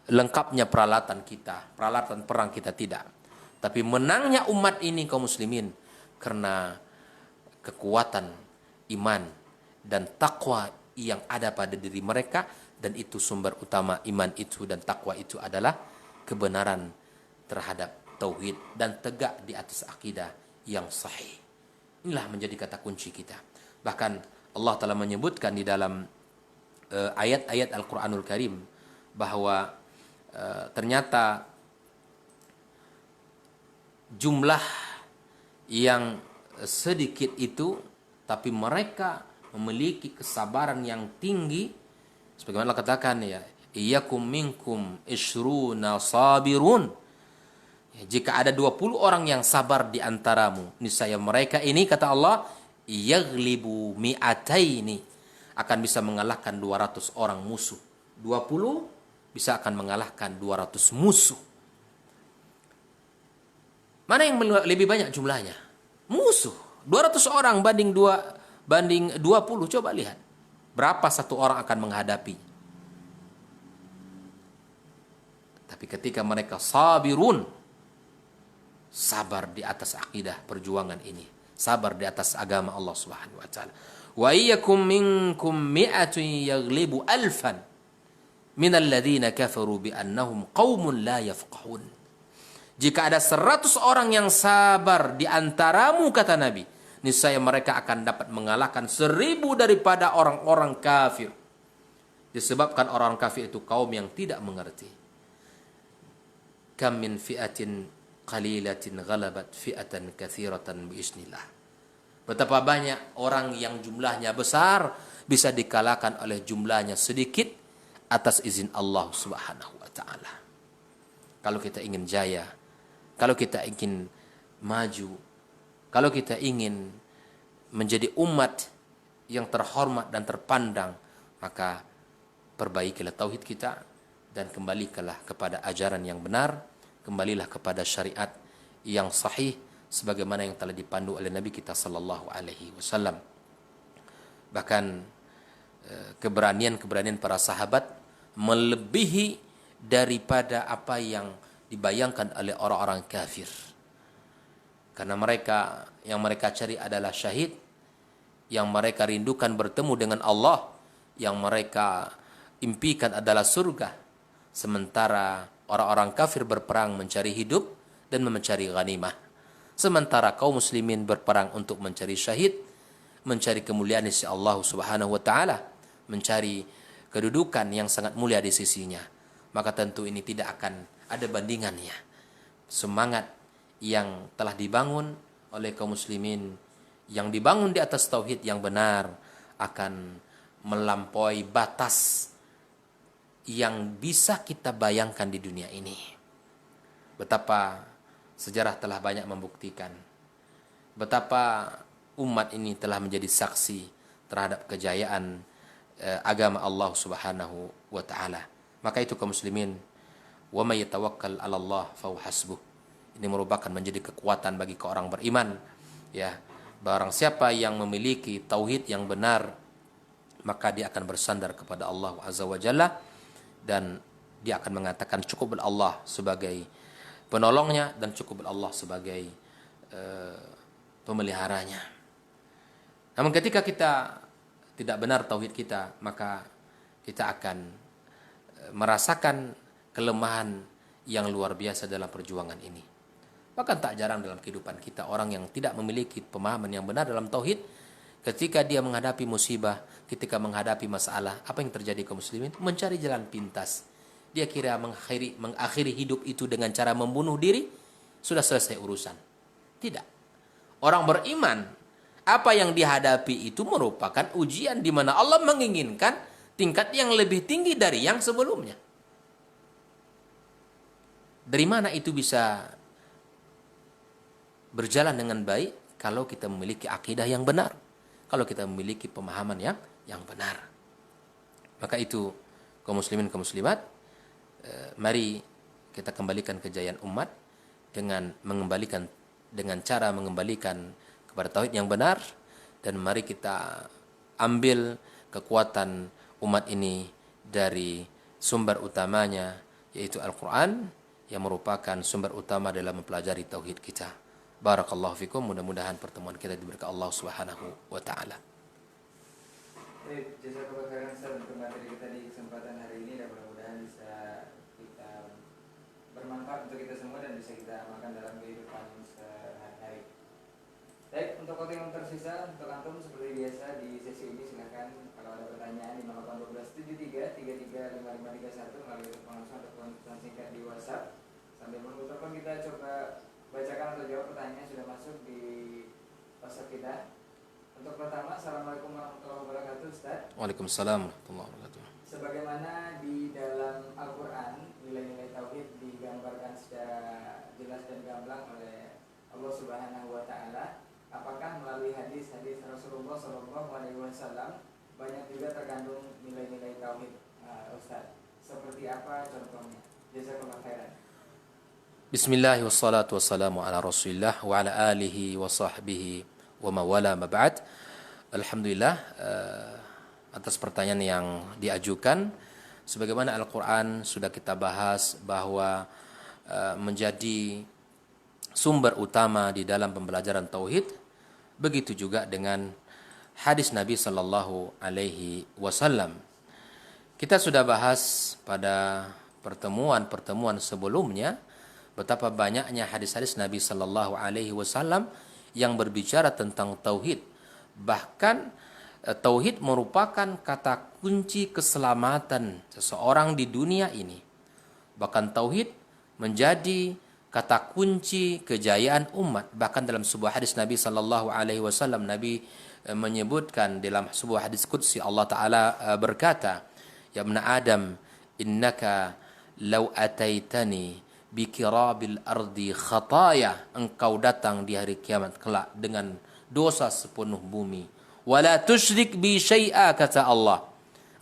lengkapnya peralatan kita, peralatan perang kita, tidak. Tapi menangnya umat ini kaum muslimin karena kekuatan iman dan takwa yang ada pada diri mereka, dan itu sumber utama iman itu dan takwa itu adalah kebenaran terhadap tauhid dan tegak di atas akidah yang sahih. Inilah menjadi kata kunci kita. Bahkan Allah telah menyebutkan di dalam ayat-ayat Al-Quranul Karim bahwa ternyata jumlah yang sedikit itu, tapi mereka memiliki kesabaran yang tinggi. Sebagaimana Allah katakan, ya, iyyakum minkum ishruna sabirun. Ya, jika ada 20 orang yang sabar di antaramu, niscaya mereka ini, kata Allah, yaghlibu mi'ataini, akan bisa mengalahkan 200 orang musuh. 20 bisa akan mengalahkan 200 musuh. Mana yang lebih banyak jumlahnya? Musuh. 200 orang banding 20. Coba lihat. Berapa satu orang akan menghadapi. Tapi ketika mereka sabirun, sabar di atas akidah perjuangan ini, sabar di atas agama Allah Subhanahu wa taala. Wa iyyakum minkum mi'atun yaghlibu alfan minal ladzina kafaru bi annahum qaumun la yafqahun. Jika ada 100 orang yang sabar di antaramu, kata Nabi, niscaya mereka akan dapat mengalahkan 1000 daripada orang-orang kafir. Disebabkan orang kafir itu kaum yang tidak mengerti. Kam min fi'atin qalilatin ghalabat fi'atan katsiratan biiznillah. Betapa banyak orang yang jumlahnya besar bisa dikalahkan oleh jumlahnya sedikit atas izin Allah Subhanahu wa taala. Kalau kita ingin jaya, kalau kita ingin maju, kalau kita ingin menjadi umat yang terhormat dan terpandang, maka perbaikilah tauhid kita dan kembalikanlah kepada ajaran yang benar, kembalilah kepada syariat yang sahih sebagaimana yang telah dipandu oleh Nabi kita sallallahu alaihi wasallam. Bahkan keberanian para sahabat melebihi daripada apa yang dibayangkan oleh orang-orang kafir. Karena yang mereka cari adalah syahid, yang mereka rindukan bertemu dengan Allah, yang mereka impikan adalah surga. Sementara orang-orang kafir berperang mencari hidup dan mencari ghanimah. Sementara kaum muslimin berperang untuk mencari syahid, mencari kemuliaan di sisi Allah Subhanahu wa taala, mencari kedudukan yang sangat mulia di sisinya. Maka tentu ini tidak akan ada bandingannya. Semangat yang telah dibangun oleh kaum muslimin, yang dibangun di atas tauhid yang benar, akan melampaui batas yang bisa kita bayangkan di dunia ini. Betapa sejarah telah banyak membuktikan, betapa umat ini telah menjadi saksi terhadap kejayaan agama Allah Subhanahu wa taala. Maka itu kaum muslimin, wa may yatawakkal 'ala Allah fa huwa hasbuh. Ini merupakan menjadi kekuatan bagi orang beriman, ya. Barang siapa yang memiliki tauhid yang benar, maka dia akan bersandar kepada Allah Azza wa Jalla, dan dia akan mengatakan cukup Allah sebagai penolongnya dan cukup Allah sebagai pemeliharanya. Namun ketika kita tidak benar tauhid kita, maka kita akan merasakan kelemahan yang luar biasa dalam perjuangan ini. Bahkan tak jarang dalam kehidupan kita orang yang tidak memiliki pemahaman yang benar dalam tauhid, ketika dia menghadapi musibah, ketika menghadapi masalah, apa yang terjadi kaum muslimin? Mencari jalan pintas. Dia kira mengakhiri hidup itu dengan cara membunuh diri, sudah selesai urusan. Tidak. Orang beriman, apa yang dihadapi itu merupakan ujian di mana Allah menginginkan tingkat yang lebih tinggi dari yang sebelumnya. Dari mana itu bisa berjalan dengan baik? Kalau kita memiliki akidah yang benar, kalau kita memiliki pemahaman yang benar. Maka itu kaum muslimin kaum muslimat, mari kita kembalikan kejayaan umat dengan cara mengembalikan kepada tauhid yang benar, dan mari kita ambil kekuatan umat ini dari sumber utamanya, yaitu Al-Quran, yang merupakan sumber utama dalam mempelajari tauhid kita. Barakallahu fikum, mudah-mudahan pertemuan kita diberkahi Allah Subhanahu wa taala. Baik, jazakallahu khairan Ustaz untuk materi kita di kesempatan hari ini, dan mudah-mudahan bisa kita bermanfaat untuk kita semua dan bisa kita amalkan dalam kehidupan sehari-hari. Baik, untuk waktu yang tersisa untuk antum seperti biasa di sesi ini silakan kalau ada pertanyaan di 081273 335531 melalui telepon langsung ataupun pesan singkat di WhatsApp. Sambil menunggu telepon, kita coba bacakan atau jawab pertanyaan yang sudah masuk di WhatsApp kita. Untuk pertama, Assalamualaikum warahmatullahi wabarakatuh Ustaz. Waalaikumsalam warahmatullahi wabarakatuh. Sebagaimana di dalam Al-Quran, nilai-nilai tauhid digambarkan secara jelas dan gamblang oleh Allah Subhanahu wa taala, apakah melalui hadis-hadis Rasulullah SAW banyak juga terkandung nilai-nilai tauhid, Ustaz? Seperti apa contohnya? Jazakallahu khairan. Bismillah wassalatu wassalamu ala Rasulillah wa ala alihi wa sahbihi wa mawala mab'ad. Alhamdulillah, atas pertanyaan yang diajukan, sebagaimana Al-Quran sudah kita bahas bahwa menjadi sumber utama di dalam pembelajaran tauhid, begitu juga dengan hadis Nabi sallallahu alaihi wasallam. Kita sudah bahas pada pertemuan-pertemuan sebelumnya betapa banyaknya hadis-hadis Nabi sallallahu alaihi wasallam yang berbicara tentang tauhid. Bahkan tauhid merupakan kata kunci keselamatan seseorang di dunia ini. Bahkan tauhid menjadi kata kunci kejayaan umat. Bahkan dalam sebuah hadis Nabi sallallahu alaihi wasallam, Nabi menyebutkan dalam sebuah hadis qudsi, Allah taala berkata, "Ya ibn Adam, innaka law ataitani bikirabil ardi khataya," engkau datang di hari kiamat kelak dengan dosa sepenuh bumi. Wala tusyrik bi syai'a, kata Allah,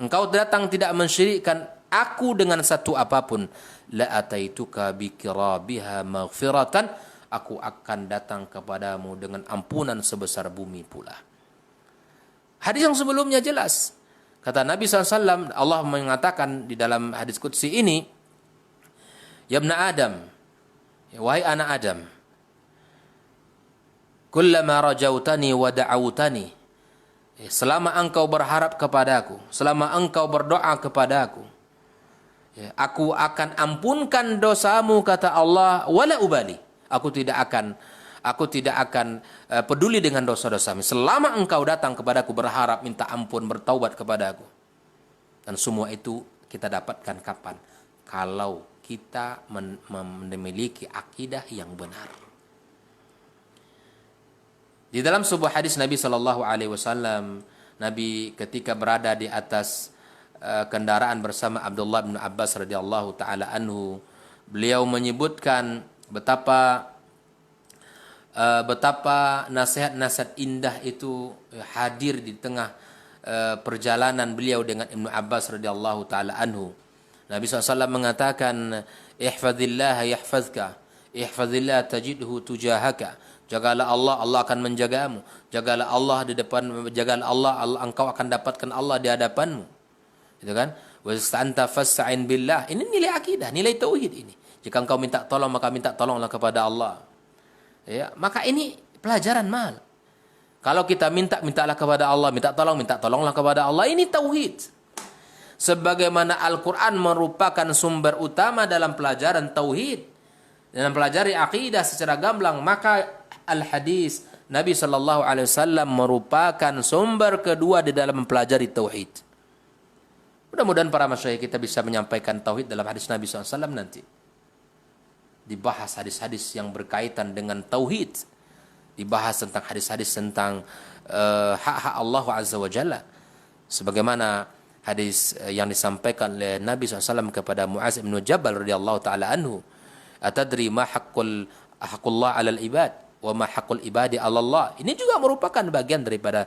engkau datang tidak mensyirikkan aku dengan satu apapun. La ataituka bikirabiha maghfiratan, aku akan datang kepadamu dengan ampunan sebesar bumi pula. Hadis yang sebelumnya jelas. Kata Nabi SAW, Allah mengatakan di dalam hadis qudsi ini, "Ya ibn Adam, wahai anak Adam, kullama rajautani wa da'autani," selama engkau berharap kepadaku, selama engkau berdoa kepadaku, aku akan ampunkan dosamu, kata Allah, wala ubali, aku tidak akan peduli dengan dosa-dosamu selama engkau datang kepadaku berharap, minta ampun, bertaubat kepadaku. Dan semua itu kita dapatkan kapan? Kalau kita memiliki akidah yang benar. Di dalam sebuah hadis Nabi sallallahu alaihi wasallam, Nabi ketika berada di atas kendaraan bersama Abdullah bin Abbas radhiyallahu taala anhu, beliau menyebutkan betapa nasihat-nasihat indah itu hadir di tengah perjalanan beliau dengan Ibnu Abbas radhiyallahu taala anhu. Nabi SAW mengatakan, "Ihfazillah yahfazka, ihfazillah tajidhu tujahaka, Jagalah Allah, Allah akan menjagamu. Jagalah Allah di depan, jagalah Allah, engkau akan dapatkan Allah di hadapanmu. Gitu kan? Wasta'anta fasta'in billah. Ini nilai akidah, nilai tauhid ini. Jika engkau minta tolong, maka minta tolonglah kepada Allah. Ya, maka ini pelajaran mahal. Kalau kita mintalah kepada Allah, minta tolonglah kepada Allah. Ini tauhid. Sebagaimana Al-Quran merupakan sumber utama dalam pelajaran tauhid, dalam pelajari akidah secara gamblang, maka al-hadis Nabi SAW merupakan sumber kedua di dalam mempelajari tauhid. Mudah-mudahan para masyayikh kita bisa menyampaikan tauhid dalam hadis Nabi SAW nanti. Dibahas hadis-hadis yang berkaitan dengan tauhid. Dibahas tentang hadis-hadis tentang hak-hak Allah Azza wa Jalla. Sebagaimana hadis yang disampaikan oleh Nabi SAW kepada Mu'az bin Jabal radhiyallahu ta'ala anhu. Atadri ma haqqullah 'alal ibad wa ma haqqul ibadi 'ala Allah. Ini juga merupakan bagian daripada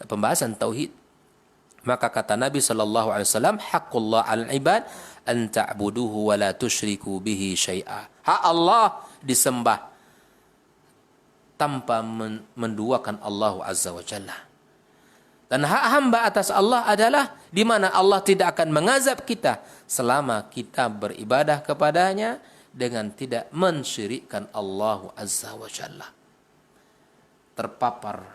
pembahasan tauhid. Maka kata Nabi SAW, haqqullah 'alal ibad an ta'buduhu wa la tusyriku bihi syai'a. Hak Allah disembah tanpa menduakan Allah Azza wa Jalla. Dan hak hamba atas Allah adalah di mana Allah tidak akan mengazab kita selama kita beribadah kepadanya dengan tidak mensyirikkan Allah Azza wa Jalla. Terpapar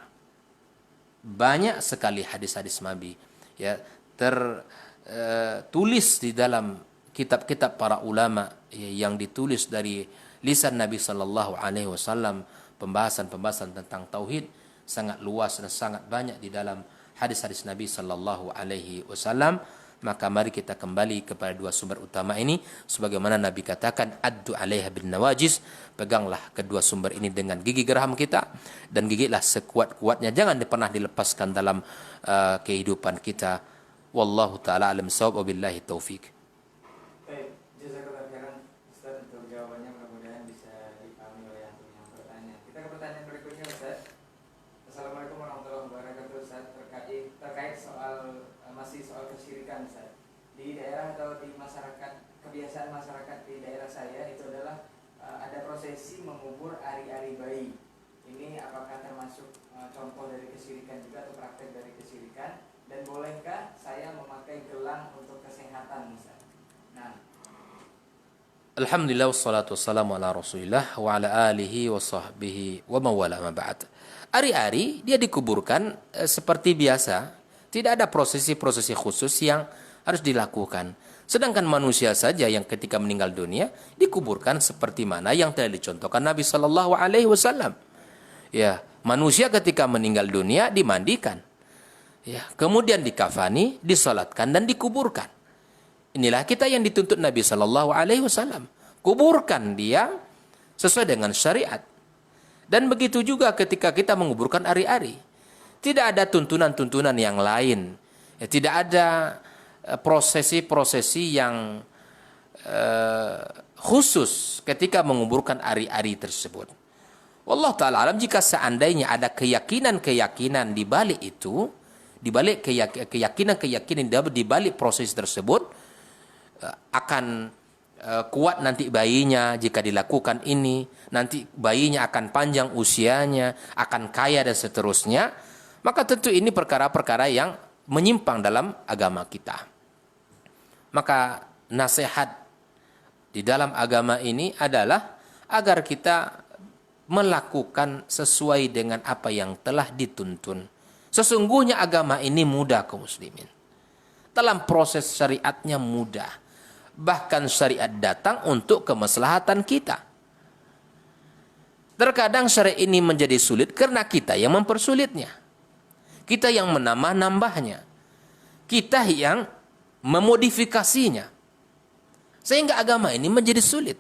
banyak sekali hadis-hadis Nabi, ya, tertulis di dalam kitab-kitab para ulama yang ditulis dari lisan Nabi sallallahu alaihi wasallam. Pembahasan-pembahasan tentang tauhid sangat luas dan sangat banyak di dalam hadis-hadis Nabi sallallahu alaihi wasallam. Maka mari kita kembali kepada dua sumber utama ini, sebagaimana Nabi katakan, addu 'alaiha bin nawajis, peganglah kedua sumber ini dengan gigi geraham kita dan gigitlah sekuat-kuatnya, jangan pernah dilepaskan dalam kehidupan kita. Wallahu taala alam shawab, wabillahi taufik. Baik, jazakallahu khairan Ustaz untuk jawabannya, mudah-mudahan bisa dipahami oleh yang bertanya. Kita ke pertanyaan berikutnya, Ustaz. Assalamualaikum warahmatullahi wabarakatuh, Ustaz. Terkait masih soal kesyirikan, Ustaz. Di daerah atau di masyarakat, kebiasaan masyarakat di daerah saya itu adalah ada prosesi mengubur ari-ari bayi. Ini apakah termasuk contoh dari kesyirikan juga atau praktek dari kesyirikan? Dan bolehkah saya memakai gelang untuk kesehatan, Ustaz? Nah, Alhamdulillah wassalatu wassalamu ala Rasulillah wa ala alihi wa sahbihi wa mawala ma ba'd. Ari-ari dia dikuburkan seperti biasa, tidak ada prosesi-prosesi khusus yang harus dilakukan. Sedangkan manusia saja yang ketika meninggal dunia dikuburkan seperti mana yang telah dicontohkan Nabi sallallahu alaihi wasallam. Ya, manusia ketika meninggal dunia dimandikan. Ya, kemudian dikafani, disolatkan dan dikuburkan. Inilah kita yang dituntut Nabi sallallahu alaihi wasallam. Kuburkan dia sesuai dengan syariat. Dan begitu juga ketika kita menguburkan ari-ari. Tidak ada tuntunan-tuntunan yang lain. Ya, tidak ada prosesi-prosesi yang khusus ketika menguburkan ari-ari tersebut. Wallahu ta'ala alam, jika seandainya ada keyakinan-keyakinan di balik itu, di balik keyakinan-keyakinan di balik proses tersebut, akan kuat nanti bayinya jika dilakukan ini, nanti bayinya akan panjang usianya, akan kaya dan seterusnya, maka tentu ini perkara-perkara yang menyimpang dalam agama kita. Maka nasihat di dalam agama ini adalah agar kita melakukan sesuai dengan apa yang telah dituntun. Sesungguhnya agama ini mudah kaum muslimin. Dalam proses syariatnya mudah. Bahkan syariat datang untuk kemaslahatan kita. Terkadang syariat ini menjadi sulit karena kita yang mempersulitnya. Kita yang menambah-nambahnya. Kita yang memodifikasinya. Sehingga agama ini menjadi sulit.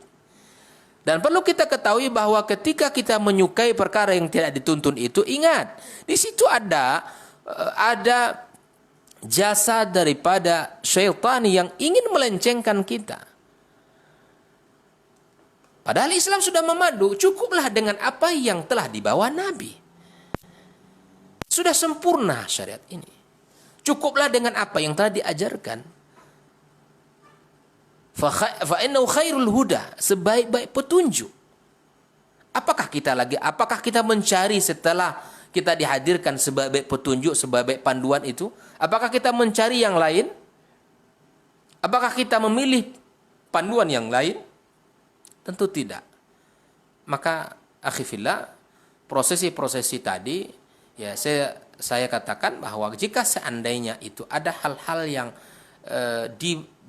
Dan perlu kita ketahui bahwa ketika kita menyukai perkara yang tidak dituntun itu, ingat, di situ ada jasa daripada syaitan yang ingin melencengkan kita. Padahal Islam sudah memadu, cukuplah dengan apa yang telah dibawa Nabi. Sudah sempurna syariat ini. Cukuplah dengan apa yang telah diajarkan. Fa innahu khairul huda, sebaik-baik petunjuk Apakah kita mencari setelah kita dihadirkan sebagai petunjuk, sebagai panduan itu? Apakah kita mencari yang lain? Apakah kita memilih panduan yang lain? Tentu tidak. Maka akhifillah, prosesi-prosesi tadi, ya saya katakan bahwa jika seandainya itu ada hal-hal yang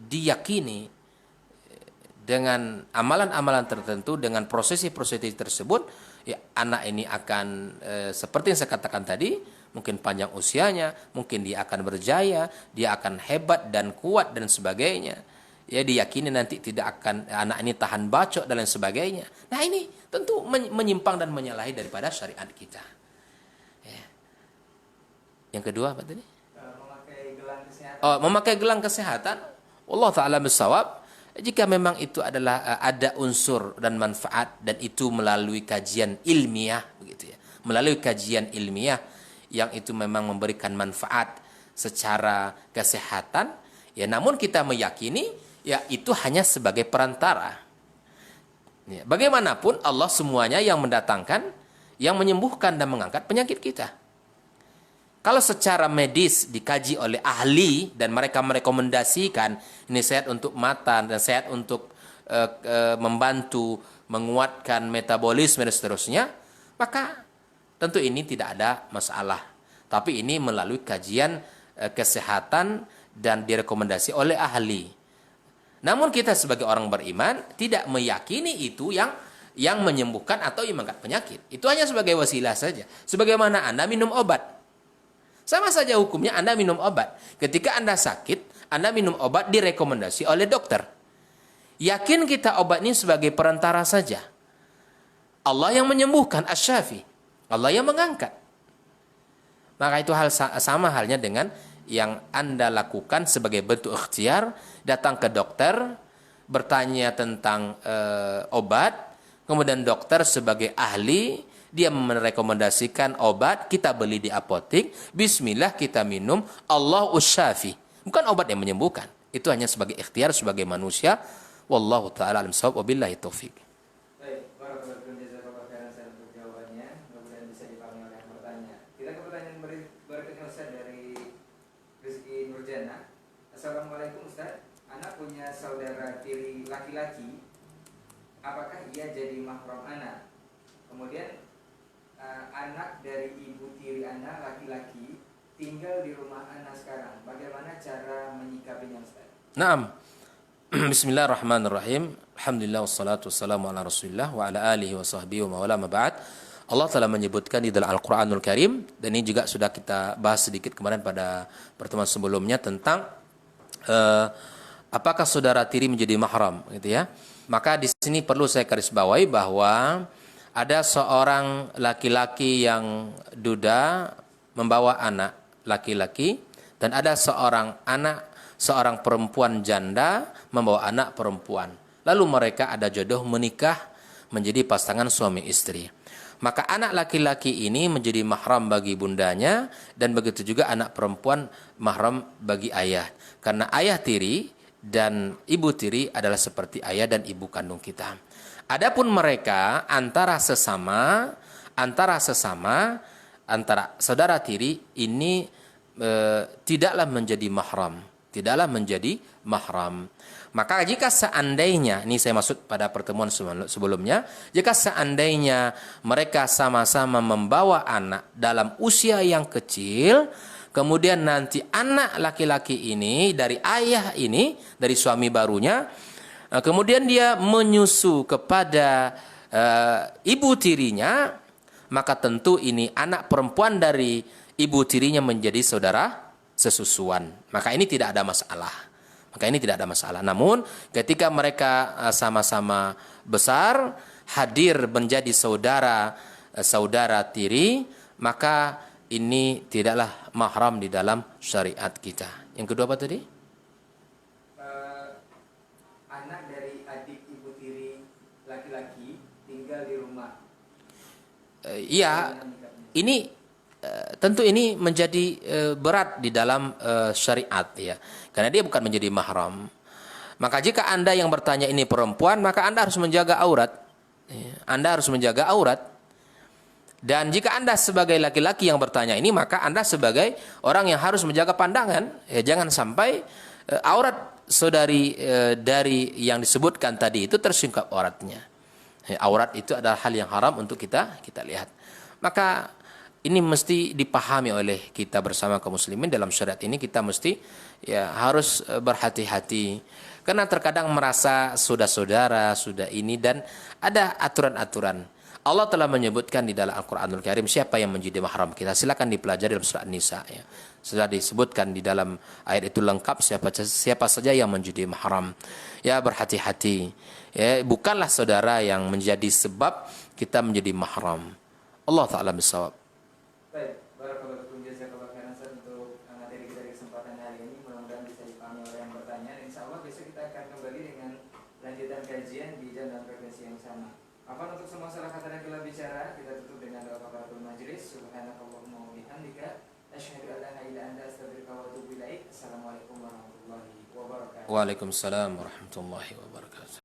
diyakini dengan amalan-amalan tertentu, dengan prosesi-prosesi tersebut, ya anak ini akan seperti yang saya katakan tadi, mungkin panjang usianya, mungkin dia akan berjaya, dia akan hebat dan kuat dan sebagainya. Ya diyakini nanti tidak akan anak ini tahan bacok dan lain sebagainya. Nah ini tentu menyimpang dan menyalahi daripada syariat kita. Ya. Yang kedua apa tadi? Memakai gelang kesehatan. Oh, memakai gelang kesehatan. Allah Ta'ala bisawab. Jika memang itu adalah ada unsur dan manfaat dan itu melalui kajian ilmiah begitu ya. Melalui kajian ilmiah yang itu memang memberikan manfaat secara kesehatan, ya namun kita meyakini ya itu hanya sebagai perantara. Ya, bagaimanapun Allah semuanya yang mendatangkan, yang menyembuhkan dan mengangkat penyakit kita. Kalau secara medis dikaji oleh ahli dan mereka merekomendasikan ini sehat untuk mata dan sehat untuk membantu menguatkan metabolisme dan seterusnya, maka tentu ini tidak ada masalah. Tapi ini melalui kajian kesehatan dan direkomendasi oleh ahli. Namun kita sebagai orang beriman tidak meyakini itu yang menyembuhkan atau yang mengangkat penyakit. Itu hanya sebagai wasilah saja. Sebagaimana Anda minum obat. Sama saja hukumnya Anda minum obat. Ketika Anda sakit, Anda minum obat direkomendasi oleh dokter. Yakin kita obat ini sebagai perantara saja. Allah yang menyembuhkan, asy-syafi. Allah yang mengangkat. Maka itu sama halnya dengan yang Anda lakukan sebagai bentuk ikhtiar, datang ke dokter, bertanya tentang obat, kemudian dokter sebagai ahli, dia merekomendasikan obat, kita beli di apotek, bismillah kita minum, Allahu syafi. Bukan obat yang menyembuhkan. Itu hanya sebagai ikhtiar, sebagai manusia. Wallahu ta'ala alam shawab, wabillahi taufiq. Baik, barakallahu fiikum, jazakallahu khairan untuk jawabannya. Mudah-mudahan bisa dipahami oleh yang bertanya. Kita ke pertanyaan berikutnya Ustaz dari Rizky Nurjana. Assalamualaikum Ustaz. Anak punya saudara tiri laki-laki. Apakah ia jadi mahram anak? Kemudian anak dari ibu tiri anak laki-laki tinggal di rumah anak sekarang. Bagaimana cara menyikapinya Ustaz? Naam. Bismillahirrahmanirrahim. Alhamdulillah wassalatu wassalamu ala Rasulillah wa ala alihi wa sahbihi wa mawala ma ba'd. Allah telah menyebutkan di dalam Al-Qur'anul Karim, dan ini juga sudah kita bahas sedikit kemarin pada pertemuan sebelumnya tentang apakah saudara tiri menjadi mahram gitu ya. Maka di sini perlu saya garis bawahi bahwa ada seorang laki-laki yang duda membawa anak laki-laki, dan ada seorang perempuan janda membawa anak perempuan. Lalu mereka ada jodoh menikah menjadi pasangan suami istri. Maka anak laki-laki ini menjadi mahram bagi bundanya, dan begitu juga anak perempuan mahram bagi ayah. Karena ayah tiri dan ibu tiri adalah seperti ayah dan ibu kandung kita. Adapun mereka antara saudara tiri ini tidaklah menjadi mahram. Maka jika seandainya, ini saya maksud pada pertemuan sebelumnya, jika seandainya mereka sama-sama membawa anak dalam usia yang kecil, kemudian nanti anak laki-laki ini dari ayah ini, dari suami barunya, kemudian dia menyusu kepada ibu tirinya, maka tentu ini anak perempuan dari ibu tirinya menjadi saudara sesusuan. Maka ini tidak ada masalah. Namun ketika mereka sama-sama besar, hadir menjadi saudara tiri, maka ini tidaklah mahram di dalam syariat kita. Yang kedua apa tadi? Anak dari adik ibu tiri laki-laki tinggal di rumah. Iya, ini tentu ini menjadi berat di dalam syariat ya, karena dia bukan menjadi mahram. Maka jika Anda yang bertanya ini perempuan, maka Anda harus menjaga aurat. Anda harus menjaga aurat. Dan jika Anda sebagai laki-laki yang bertanya ini, maka Anda sebagai orang yang harus menjaga pandangan. Jangan sampai aurat saudari dari yang disebutkan tadi itu tersingkap auratnya. Aurat itu adalah hal yang haram untuk kita lihat. Maka ini mesti dipahami oleh kita bersama kaum muslimin. Dalam syariat ini kita mesti harus berhati-hati. Karena terkadang merasa sudah saudara, sudah ini, dan ada aturan-aturan. Allah telah menyebutkan di dalam Al-Quranul Karim siapa yang menjadi mahram kita. Silakan dipelajari dalam surah An-Nisa. Sudah disebutkan di dalam ayat itu lengkap siapa saja yang menjadi mahram. Berhati-hati. Bukanlah saudara yang menjadi sebab kita menjadi mahram. Allah Ta'ala bisawab. Baik, barakallahu fikum, jazakallahu khairan untuk materi kita di kesempatan hari ini. Mudah-mudahan bisa dipahami oleh yang bertanya. Insyaallah besok kita akan kembali dengan lanjutan kajian di jam dan frekuensi yang sama. Apa untuk semua salah kata dan khilaf bicara, kita tutup dengan doa kafaratul majlis. Subhanakallahumma wa bihamdika asyhadu an la ilaha illa anta astaghfiruka wa atubu ilaik. Assalamualaikum warahmatullahi wabarakatuh. Waalaikumsalam warahmatullahi wabarakatuh.